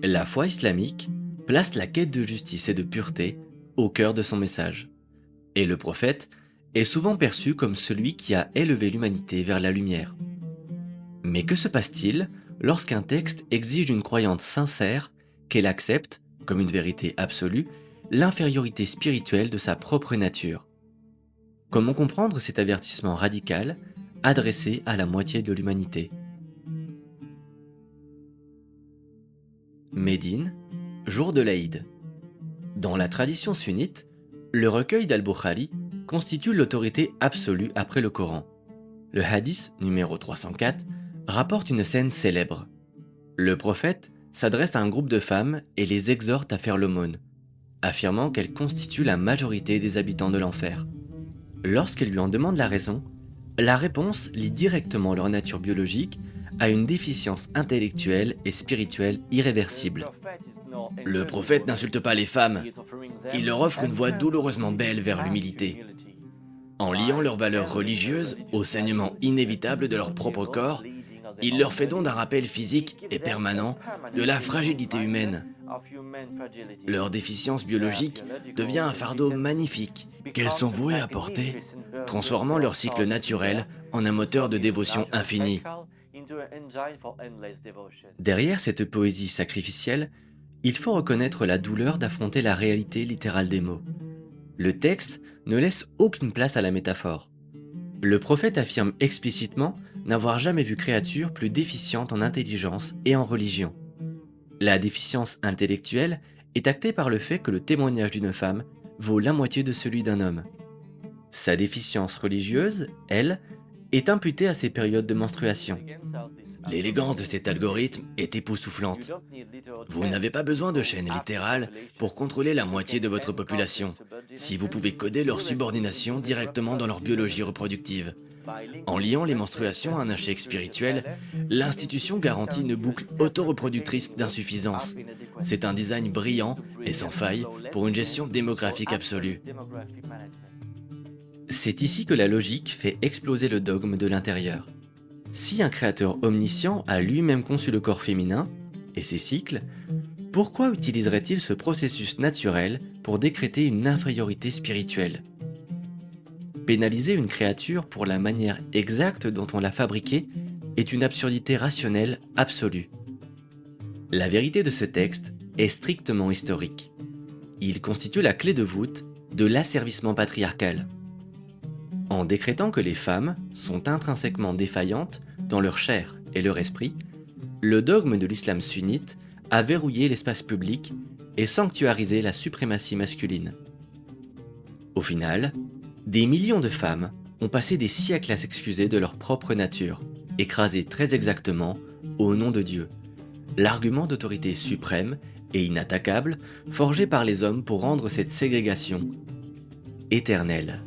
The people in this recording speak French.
La foi islamique place la quête de justice et de pureté au cœur de son message. Et le prophète est souvent perçu comme celui qui a élevé l'humanité vers la lumière. Mais que se passe-t-il lorsqu'un texte exige d'une croyante sincère qu'elle accepte, comme une vérité absolue, l'infériorité spirituelle de sa propre nature? Comment comprendre cet avertissement radical adressé à la moitié de l'humanité? Médine, jour de l'Aïd. Dans la tradition sunnite, le recueil d'Al-Bukhari constitue l'autorité absolue après le Coran. Le hadith numéro 304 rapporte une scène célèbre. Le prophète s'adresse à un groupe de femmes et les exhorte à faire l'aumône, affirmant qu'elles constituent la majorité des habitants de l'enfer. Lorsqu'elles lui en demandent la raison, la réponse lie directement leur nature biologique à une déficience intellectuelle et spirituelle irréversible. Le prophète n'insulte pas les femmes, il leur offre une voie douloureusement belle vers l'humilité. En liant leurs valeurs religieuses au saignement inévitable de leur propre corps, il leur fait don d'un rappel physique et permanent de la fragilité humaine. Leur déficience biologique devient un fardeau magnifique qu'elles sont vouées à porter, transformant leur cycle naturel en un moteur de dévotion infinie. Derrière cette poésie sacrificielle, il faut reconnaître la douleur d'affronter la réalité littérale des mots. Le texte ne laisse aucune place à la métaphore. Le prophète affirme explicitement n'avoir jamais vu créature plus déficiente en intelligence et en religion. La déficience intellectuelle est actée par le fait que le témoignage d'une femme vaut la moitié de celui d'un homme. Sa déficience religieuse, elle, est imputée à ses périodes de menstruation. L'élégance de cet algorithme est époustouflante. Vous n'avez pas besoin de chaînes littérales pour contrôler la moitié de votre population, si vous pouvez coder leur subordination directement dans leur biologie reproductive. En liant les menstruations à un échec spirituel, l'institution garantit une boucle autoreproductrice d'insuffisance. C'est un design brillant et sans faille pour une gestion démographique absolue. C'est ici que la logique fait exploser le dogme de l'intérieur. Si un créateur omniscient a lui-même conçu le corps féminin et ses cycles, pourquoi utiliserait-il ce processus naturel pour décréter une infériorité spirituelle? Pénaliser une créature pour la manière exacte dont on l'a fabriquée est une absurdité rationnelle absolue. La vérité de ce texte est strictement historique. Il constitue la clé de voûte de l'asservissement patriarcal. En décrétant que les femmes sont intrinsèquement défaillantes dans leur chair et leur esprit, le dogme de l'islam sunnite a verrouillé l'espace public et sanctuarisé la suprématie masculine. Au final, des millions de femmes ont passé des siècles à s'excuser de leur propre nature, écrasées très exactement au nom de Dieu, l'argument d'autorité suprême et inattaquable forgé par les hommes pour rendre cette ségrégation éternelle.